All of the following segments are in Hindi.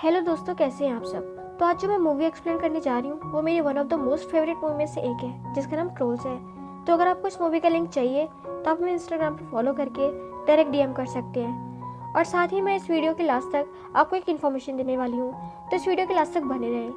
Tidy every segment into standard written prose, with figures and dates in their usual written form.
हेलो दोस्तों, कैसे हैं आप सब। तो आज जो मैं मूवी एक्सप्लेन करने जा रही हूँ वो मेरी one of the most favourite movie में से एक है जिसका नाम ट्रोल्स है। तो अगर आपको इस मूवी का लिंक चाहिए तो आप हमें इंस्टाग्राम पर फॉलो करके डायरेक्ट डीएम कर सकते हैं। और साथ ही मैं इस वीडियो के लास्ट तक आपको एक इन्फॉर्मेशन देने वाली हूँ, तो इस वीडियो के लास्ट तक बने रहें।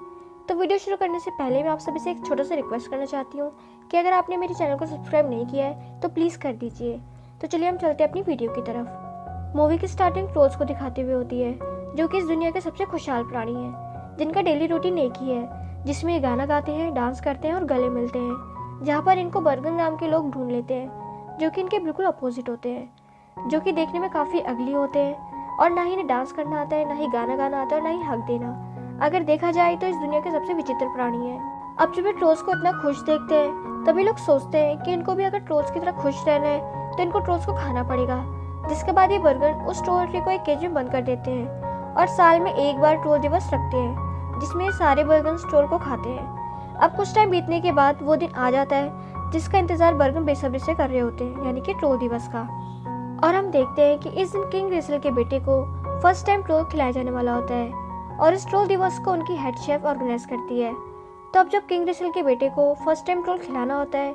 तो वीडियो शुरू करने से पहले मैं आप सभी से एक छोटा सा रिक्वेस्ट करना चाहती हूँ कि अगर आपने मेरे चैनल को सब्सक्राइब नहीं किया है तो प्लीज़ कर दीजिए। तो चलिए हम चलते हैं अपनी वीडियो की तरफ। मूवी की स्टार्टिंग ट्रोल्स को दिखाते हुए होती है, जो कि इस दुनिया के सबसे खुशहाल प्राणी हैं, जिनका डेली रूटीन एक ही है, जिसमें ये गाना गाते हैं, डांस करते हैं और गले मिलते हैं। जहाँ पर इनको बर्गन नाम के लोग ढूंढ लेते हैं, जो कि इनके बिल्कुल अपोजिट होते हैं, जो कि देखने में काफ़ी अगली होते हैं और ना ही इन्हें डांस करना आता है, ना ही गाना गाना आता है और ना ही हक देना। अगर देखा जाए तो इस दुनिया के सबसे विचित्र प्राणी है। अब जब ये ट्रोल्स को इतना खुश देखते हैं तभी लोग सोचते हैं कि इनको भी अगर ट्रोल्स की तरह खुश रहना है तो इनको ट्रोल्स को खाना पड़ेगा। जिसके बाद ये बर्गन उस ट्रोल ट्री को एक केज में बंद कर देते हैं और साल में एक बार ट्रोल दिवस रखते हैं, जिसमें ये सारे बर्गन ट्रोल को खाते हैं। अब कुछ टाइम बीतने के बाद वो दिन आ जाता है जिसका इंतजार बर्गन बेसब्री से कर रहे होते हैं, यानी कि ट्रोल दिवस का। और हम देखते हैं कि इस दिन किंग रेसल के बेटे को फर्स्ट टाइम ट्रोल खिलाया जाने वाला होता है और इस ट्रोल दिवस को उनकी हेड शेफ ऑर्गेनाइज करती है। तो अब जब किंग रेसल के बेटे को फर्स्ट टाइम ट्रोल खिलाना होता है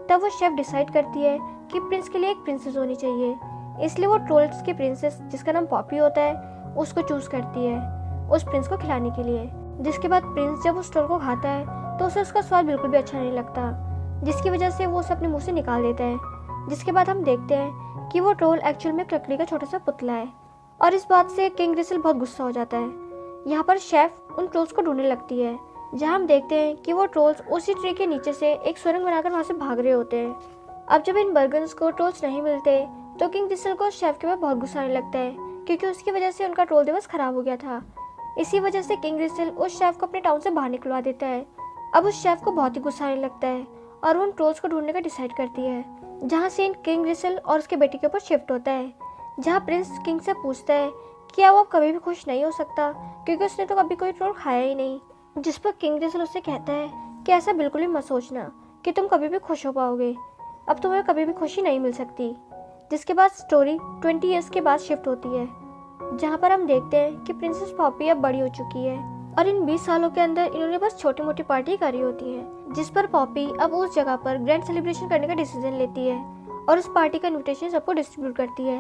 तब वो शेफ डिसाइड करती है कि प्रिंस के लिए एक प्रिंसेस होनी चाहिए। इसलिए वो ट्रोल्स की प्रिंसेस, जिसका नाम पॉपी होता है, उसको चूज करती है उस प्रिंस को खिलाने के लिए। जिसके बाद प्रिंस जब उस ट्रोल को खाता है तो उसे उसका स्वाद बिल्कुल भी अच्छा नहीं लगता, जिसकी वजह से वो उसे अपने मुंह से निकाल देता है। जिसके बाद हम देखते हैं कि वो ट्रोल एक्चुअल में एक लकड़ी का छोटा सा पुतला है और इस बात से किंग रेसल बहुत गुस्सा हो जाता है। यहाँ पर शेफ उन ट्रोल्स को ढूंढने लगती है, जहाँ हम देखते हैं कि वो ट्रोल्स उसी ट्री के नीचे से एक सुरंग बनाकर वहाँ से भाग रहे होते हैं। अब जब इन बर्गन्स को ट्रोल्स नहीं मिलते तो किंग रेसल को शेफ के बाद बहुत गुस्सा आने लगता है, क्योंकि उसकी वजह से उनका ट्रोल दिवस खराब हो गया था। इसी वजह से किंग रेसल उस शेफ को अपने टाउन से बाहर निकलवा देता है। अब उस शेफ को बहुत ही गुस्सा आने लगता है और वो उन ट्रोल्स को ढूंढने का डिसाइड करती है, जहाँ सीन किंग रेसल और उसके बेटे के ऊपर शिफ्ट होता है, जहाँ प्रिंस किंग से पूछता है कि क्या वो कभी भी खुश नहीं हो सकता, क्योंकि उसने तो कभी कोई ट्रोल खाया ही नहीं। जिस पर किंग रेसल उससे कहता है कि ऐसा बिल्कुल भी मत सोचना कि तुम कभी भी खुश हो पाओगे, अब तुम्हें कभी भी खुशी नहीं मिल सकती। जिसके बाद स्टोरी 20 ईयर्स के बाद शिफ्ट होती है, जहाँ पर हम देखते हैं कि प्रिंसेस पॉपी अब बड़ी हो चुकी है और इन 20 सालों के अंदर इन्होंने बस छोटी मोटी पार्टी करी होती है, जिस पर पॉपी अब उस जगह पर ग्रैंड सेलिब्रेशन करने का डिसीजन लेती है और उस पार्टी का इन्विटेशन सबको डिस्ट्रीब्यूट करती है।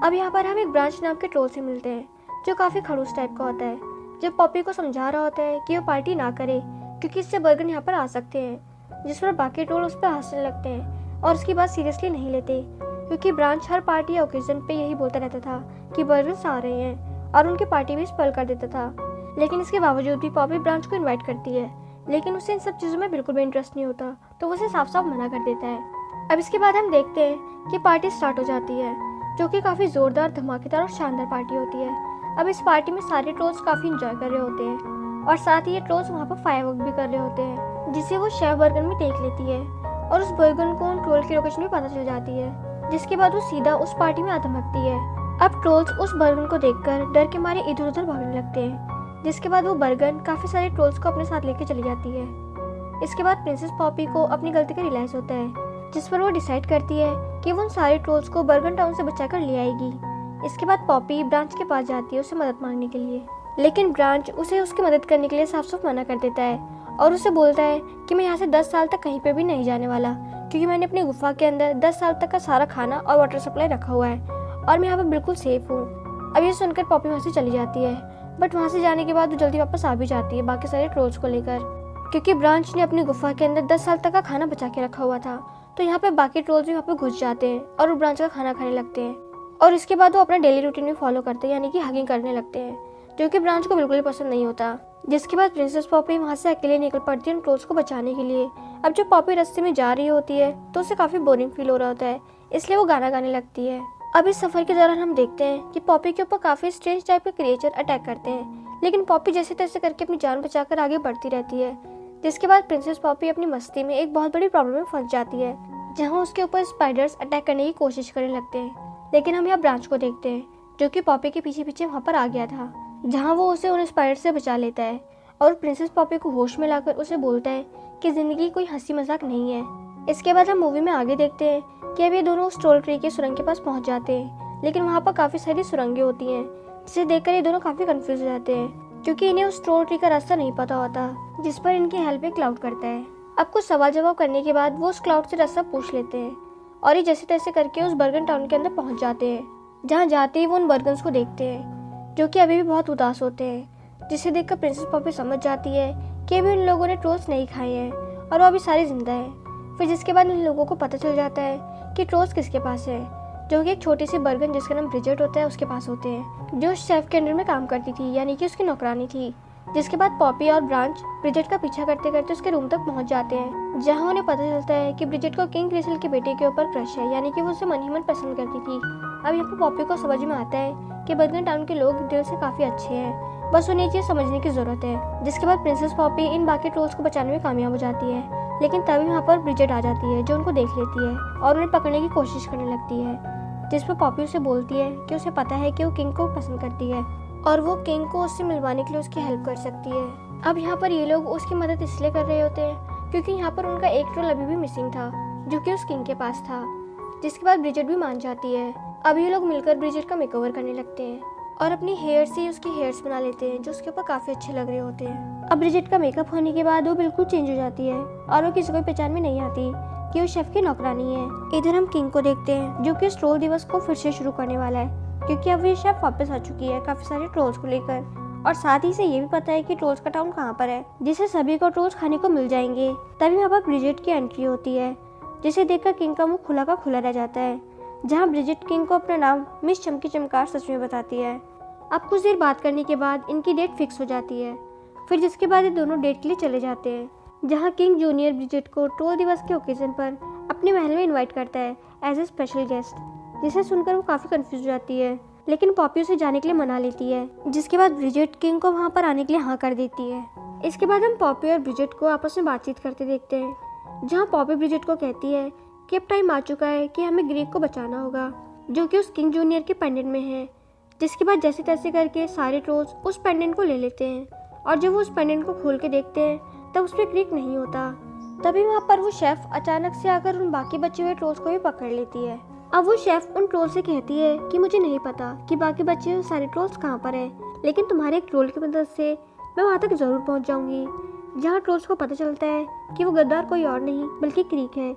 अब यहाँ पर हम एक ब्रांच नाम के ट्रोल से मिलते हैं, जो काफ़ी खड़ूस टाइप का होता है, जो पॉपी को समझा रहा होता है कि वो पार्टी ना करे क्योंकि इससे बर्गन यहाँ पर आ सकते हैं। जिस पर बाकी ट्रोल उस पर हंसने लगते हैं और उसकी बात सीरियसली नहीं लेते, क्योंकि ब्रांच हर पार्टी या ओकेजन पे यही बोलता रहता था कि बर्गन्स आ रहे हैं और उनकी पार्टी भी स्पॉइल कर देता था। लेकिन इसके बावजूद भी पॉपी ब्रांच को इनवाइट करती है, लेकिन उसे इन सब चीज़ों में बिल्कुल भी इंटरेस्ट नहीं होता, तो वो उसे साफ साफ मना कर देता है। अब इसके बाद हम देखते हैं कि पार्टी स्टार्ट हो जाती है, जो कि काफ़ी ज़ोरदार, धमाकेदार और शानदार पार्टी होती है। अब इस पार्टी में सारे ट्रोल्स काफ़ी इंजॉय कर रहे होते हैं और साथ ही ये ट्रोल्स वहाँ पर फायरवर्क भी कर रहे होते हैं, जिसे वो शेफ बर्गन में देख लेती है और उस बर्गन को उन ट्रोल की लोकेशन भी पता चल जाती है। जिसके बाद वो सीधा उस पार्टी में आ धमकती है। अब ट्रोल्स उस बर्गन को देखकर डर के मारे इधर उधर भागने लगते हैं। जिसके बाद वो बर्गन काफी सारे ट्रोल्स को अपने साथ लेके चली जाती है। इसके बाद प्रिंसेस पॉपी को अपनी गलती का रियलाइज होता है, जिस पर वो डिसाइड करती है कि वो उन सारे ट्रोल्स को बर्गन टाउन से बचाकर ले आएगी। इसके बाद पॉपी ब्रांच के पास जाती है उसे मदद मांगने के लिए, लेकिन ब्रांच उसे उसकी मदद करने के लिए साफ साफ मना कर देता है और उसे बोलता है कि मैं यहाँ से 10 साल तक कहीं पे भी नहीं जाने वाला, क्योंकि मैंने अपनी गुफा के अंदर 10 साल तक का सारा खाना और वाटर सप्लाई रखा हुआ है और मैं यहाँ पर बिल्कुल सेफ हूँ। अब ये सुनकर पॉपी वहाँ से चली जाती है, बट वहाँ से जाने के बाद वो जल्दी वापस आ भी जाती है बाकी सारे ट्रोल्स को लेकर, क्योंकि ब्रांच ने अपनी गुफा के अंदर 10 साल तक का खाना बचा के रखा हुआ था। तो यहाँ पे बाकी ट्रोल्स भी वहाँ पे घुस जाते हैं और वो ब्रांच का खाना खाने लगते हैं और इसके बाद वो अपना डेली रूटीन भी फॉलो करते हैं, यानी कि हगिंग करने लगते हैं, जो कि ब्रांच को बिल्कुल भी पसंद नहीं होता। जिसके बाद प्रिंसेस पॉपी वहाँ से अकेले निकल पड़ती है उन ट्रोल्स को बचाने के लिए। अब जब पॉपी रास्ते में जा रही होती है तो उसे काफ़ी बोरिंग फील हो रहा होता है, इसलिए वो गाना गाने लगती है। अब इस सफ़र के दौरान हम देखते हैं कि पॉपी के ऊपर काफ़ी स्ट्रेंज टाइप के क्रिएचर अटैक करते हैं, लेकिन पॉपी जैसे तैसे करके अपनी जान बचाकर आगे बढ़ती रहती है। जिसके बाद प्रिंसेस पॉपी अपनी मस्ती में एक बहुत बड़ी प्रॉब्लम में फंस जाती है, जहाँ उसके ऊपर स्पाइडर्स अटैक करने की कोशिश करने लगते हैं। लेकिन हम यहाँ ब्रांच को देखते हैं, जो कि पॉपी के पीछे पीछे वहाँ पर आ गया था, जहाँ वो उसे उन स्पाइडर से बचा लेता है और प्रिंसेस पॉपी को होश में लाकर उसे बोलता है कि ज़िंदगी कोई हंसी मजाक नहीं है। इसके बाद हम मूवी में आगे देखते हैं कि अब ये दोनों उस ट्रोल ट्री के सुरंग के पास पहुंच जाते हैं, लेकिन वहाँ पर काफ़ी सारी सुरंगें होती हैं, जिसे देखकर ये दोनों काफ़ी कंफ्यूज हो जाते हैं, क्योंकि इन्हें उस ट्रोल ट्री का रास्ता नहीं पता होता जिस पर इनकी हेल्प एक क्लाउड करता है। अब कुछ सवाल जवाब करने के बाद वो उस क्लाउड से रास्ता पूछ लेते हैं और ये जैसे तैसे करके उस बर्गन टाउन के अंदर पहुंच जाते हैं। जहाँ जाते ही वो उन बर्गन्स को देखते हैं जो कि अभी भी बहुत उदास होते हैं, जिसे देखकर प्रिंसेस पॉपी समझ जाती है कि अभी उन लोगों ने ट्रोल्स नहीं खाए हैं और वो अभी सारे जिंदा हैं। फिर जिसके बाद इन लोगों को पता चल जाता है कि ट्रोल्स किसके पास है, जो कि एक छोटी सी बर्गन जिसका नाम ब्रिजेट होता है उसके पास होते हैं, जो शेफ के अंडर में काम करती थी, यानी कि उसकी नौकरानी थी। जिसके बाद पॉपी और ब्रांच ब्रिजेट का पीछा करते करते उसके रूम तक पहुंच जाते हैं, जहां उन्हें पता चलता है कि ब्रिजेट को किंग क्रिसल के बेटे के ऊपर क्रश है, यानी कि वो उसे मन ही मन पसंद करती थी। अब यहाँ पर पॉपी को समझ में आता है कि बर्गन टाउन के लोग दिल से काफी अच्छे हैं, बस उन्हें चीज समझने की जरूरत है। जिसके बाद प्रिंसेस पॉपी इन बाकी ट्रोल्स को बचाने में कामयाब हो जाती है, लेकिन तभी वहाँ पर ब्रिजेट आ जाती है जो उनको देख लेती है और उन्हें पकड़ने की कोशिश करने लगती है। जिस पर पॉपी उसे बोलती है कि उसे पता है कि वो किंग को पसंद करती है और वो किंग को उससे मिलवाने के लिए उसकी हेल्प कर सकती है। अब यहाँ पर ये लोग उसकी मदद इसलिए कर रहे होते हैं क्योंकि यहाँ पर उनका एक ट्रोल अभी भी मिसिंग था जो कि उस किंग के पास था। जिसके बाद ब्रिजेट भी मान जाती है। अब ये लोग मिलकर ब्रिजेट का मेकओवर करने लगते हैं और अपनी हेयर से उसकी हेयर्स बना लेते हैं जो उसके ऊपर काफी अच्छे लग रहे होते हैं। अब ब्रिजेट का मेकअप होने के बाद वो बिल्कुल चेंज हो जाती है और वो किसी को पहचान में नहीं आती कि वो शेफ की नौकरानी है। इधर हम किंग को देखते हैं जो कि इस ट्रोल दिवस को फिर से शुरू करने वाला है, क्योंकि अब ये शेफ वापस आ चुकी है काफी सारे ट्रोल्स को लेकर, और साथ ही से ये भी पता है कि ट्रोल्स का टाउन कहाँ पर है, जिससे सभी को ट्रोल्स खाने को मिल जाएंगे। तभी वहाँ पर ब्रिजेट की एंट्री होती है, जिसे देखकर किंग का मुंह खुला का खुला रह जाता है, जहाँ ब्रिजेट किंग को अपना नाम मिस चमकी चमकार सच में बताती है। अब कुछ देर बात करने के बाद इनकी डेट फिक्स हो जाती है। फिर जिसके बाद ये दोनों डेट के लिए चले जाते हैं, जहाँ किंग जूनियर ब्रिजेट को ट्रोल दिवस के ओकेजन पर अपने महल में इनवाइट करता है एज ए स्पेशल गेस्ट, जिसे सुनकर वो काफी कंफ्यूज हो जाती है, लेकिन पॉपी उसे जाने के लिए मना लेती है। जिसके बाद ब्रिजेट किंग को वहाँ पर आने के लिए हाँ कर देती है। इसके बाद हम पॉपी और ब्रिजेट को आपस में बातचीत करते देखते हैं, जहाँ पॉपी ब्रिजेट को कहती है कि अब टाइम आ चुका है कि हमें ग्रीक को बचाना होगा, जो कि उस किंग जूनियर के पेंडेंट में है। जिसके बाद जैसे तैसे करके सारे ट्रोल्स उस पेंडेंट को ले लेते हैं, और जब वो उस पेंडेंट को खोल के देखते हैं तब उस पर ग्रीक नहीं होता। तभी वहाँ पर वो शेफ अचानक से आकर उन बाकी बचे हुए ट्रोल्स को भी पकड़ लेती है। अब वो शेफ उन ट्रोल से कहती है कि मुझे नहीं पता कि बाकी बचे हुए सारे ट्रोल्स कहाँ पर हैं, लेकिन तुम्हारे एक ट्रोल की मदद से मैं वहाँ तक जरूर पहुँच जाऊँगी। जहाँ ट्रोल्स को पता चलता है कि वो गद्दार कोई और नहीं बल्कि क्रीक है,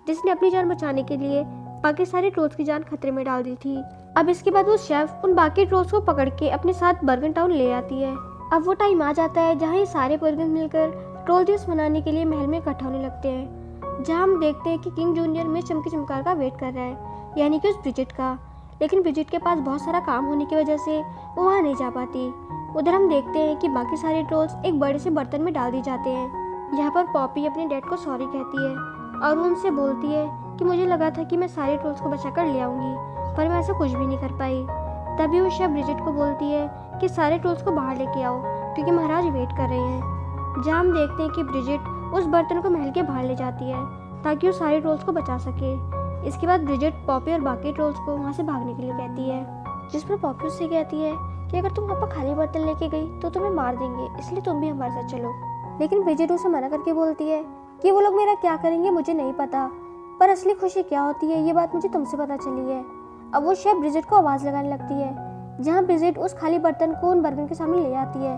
जिसने अपनी जान बचाने के लिए बाकी सारे ट्रोल्स की जान खतरे में डाल दी थी। अब इसके बाद वो शेफ उन बाकी ट्रोल्स को पकड़ के अपने साथ बर्गन टाउन ले आती है। अब वो टाइम आ जाता है जहाँ ये सारे बर्गन मिलकर ट्रोल दिवस मनाने के लिए महल में इकट्ठा होने लगते हैं, जहाँ हम देखते हैं कि किंग जूनियर में चमकी चमकार का वेट कर रहा है, यानी कि उस ब्रिजेट का। लेकिन ब्रिजेट के पास बहुत सारा काम होने की वजह से वो वहाँ नहीं जा पाती। उधर हम देखते हैं कि बाकी सारे ट्रोल्स एक बड़े से बर्तन में डाल दिए जाते हैं। यहाँ पर पॉपी अपने डैड को सॉरी कहती है और वो उनसे बोलती है कि मुझे लगा था कि मैं सारे ट्रोल्स को बचा कर ले आऊँगी, पर मैं ऐसा कुछ भी नहीं कर पाई। तभी वो शेफ ब्रिजेट को बोलती है कि सारे ट्रोल्स को बाहर लेके आओ क्योंकि महाराज वेट कर रहे हैं। जहाँ हम देखते हैं कि ब्रिजेट उस बर्तन को महल के बाहर ले जाती है ताकि वो सारे ट्रोल्स को बचा सके। इसके बाद ब्रिजेट पॉपी और बाकी ट्रोल्स को वहाँ से भागने के लिए कहती है, जिस पर पॉपी उससे कहती है कि अगर तुम वहाँ पर खाली बर्तन लेके गई तो तुम्हें मार देंगे, इसलिए तुम भी हमारे साथ चलो। लेकिन ब्रिजेट उसे मना करके बोलती है कि वो लोग मेरा क्या करेंगे मुझे नहीं पता, पर असली खुशी क्या होती है ये बात मुझे तुमसे पता चली है। अब वो शेफ ब्रिजेट को आवाज़ लगाने लगती है, जहाँ ब्रिजेट उस खाली बर्तन को उन बर्तन के सामने ले आती है।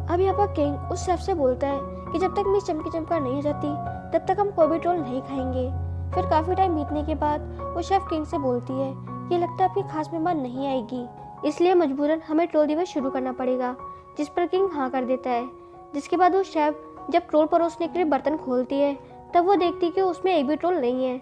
अब यहाँ पर किंग उस शेफ से बोलता है कि जब तक मिस चमकी चमकार नहीं आ जाती तब तक हम कोई भी ट्रोल नहीं खाएंगे। फिर काफ़ी टाइम बीतने के बाद वो शेफ किंग से बोलती है कि लगता है आपकी खास मेहमान नहीं आएगी, इसलिए मजबूरन हमें ट्रोल दिवस शुरू करना पड़ेगा। जिस पर किंग हाँ कर देता है। जिसके बाद वो शेफ जब ट्रोल परोसने के लिए बर्तन खोलती है तब वो देखती है कि उसमें एक भी ट्रोल नहीं है।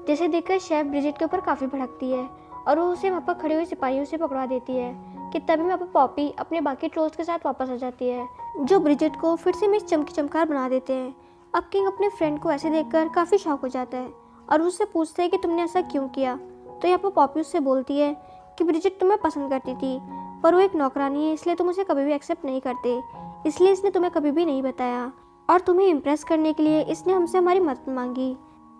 जैसे देखकर शेफ ब्रिजेट के ऊपर काफ़ी भड़कती है और वो उसे वहाँ पर खड़े हुए सिपाहियों से पकड़ा देती है कि तभी वहाँ पर पॉपी अपने बाकी ट्रोल्स के साथ वापस आ जाती है, जो ब्रिजेट को फिर से मिस चमकी चमकार बना देते हैं। अब किंग अपने फ्रेंड को ऐसे देखकर काफ़ी शॉक हो जाता है और उससे पूछता है कि तुमने ऐसा क्यों किया। तो यहाँ पर पॉपी उससे बोलती है कि ब्रिजेट तुम्हें पसंद करती थी, पर वो एक नौकरानी है इसलिए तुम उसे कभी भी एक्सेप्ट नहीं करते, इसलिए इसने तुम्हें कभी भी नहीं बताया और तुम्हें इम्प्रेस करने के लिए इसने हमसे हमारी मदद मांगी।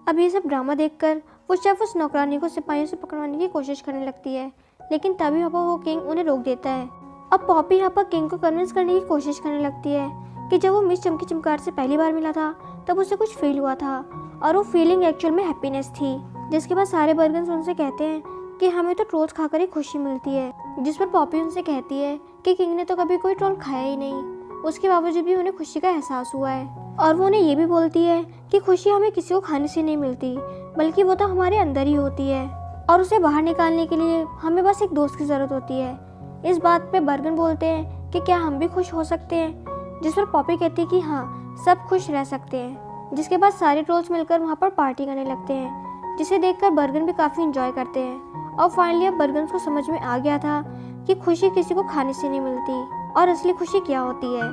अब ये सब ड्रामा देखकर वो शेफ उस नौकरानी को सिपाहियों से पकड़वाने की कोशिश करने लगती है, लेकिन तभी यहाँ पर वो किंग उन्हें रोक देता है। अब पॉपी यहाँ पर किंग को कन्विंस करने की कोशिश करने लगती है कि जब वो मिस चमकी चमकार से पहली बार मिला था तब उसे कुछ फील हुआ था और वो फीलिंग एक्चुअल में हैप्पीनेस थी। जिसके बाद सारे बर्गन्स उनसे कहते हैं कि हमें तो ट्रोल्स खाकर ही खुशी मिलती है। जिस पर पॉपी उनसे कहती है कि किंग ने तो कभी कोई ट्रोल खाया ही नहीं उसके बावजूद भी उन्हें खुशी का एहसास हुआ है। और वो उन्हें ये भी बोलती है कि खुशी हमें किसी को खाने से नहीं मिलती, बल्कि वो तो हमारे अंदर ही होती है और उसे बाहर निकालने के लिए हमें बस एक दोस्त की ज़रूरत होती है। इस बात पे बर्गन बोलते हैं कि क्या हम भी खुश हो सकते हैं, जिस पर पॉपी कहती है कि हाँ, सब खुश रह सकते हैं। जिसके बाद सारे ट्रोल्स मिलकर वहाँ पर पार्टी करने लगते हैं, जिसे देखकर बर्गन भी काफ़ी इंजॉय करते हैं। और फाइनली अब बर्गन को समझ में आ गया था कि खुशी किसी को खाने से नहीं मिलती और असली खुशी क्या होती है।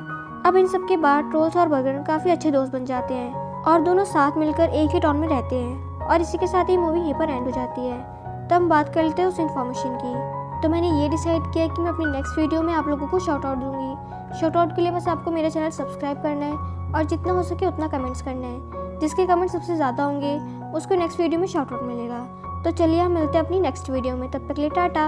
अब इन सब के बाद ट्रोल्स और बर्गन काफ़ी अच्छे दोस्त बन जाते हैं और दोनों साथ मिलकर एक ही टाउन में रहते हैं। और इसी के साथ ही मूवी यहीं पर एंड हो जाती है। तो हम बात कर लेते हैं उस इन्फॉर्मेशन की। तो मैंने ये डिसाइड किया कि मैं अपनी नेक्स्ट वीडियो में आप लोगों को शॉर्ट आउट दूंगी। शॉर्ट आउट के लिए बस आपको मेरा चैनल सब्सक्राइब करना है और जितना हो सके उतना कमेंट्स करना है। जिसके कमेंट सबसे ज़्यादा होंगे उसको नेक्स्ट वीडियो में शॉर्ट आउट मिलेगा। तो चलिए हम मिलते हैं अपनी नेक्स्ट वीडियो में, तब तक के लिए टाटा।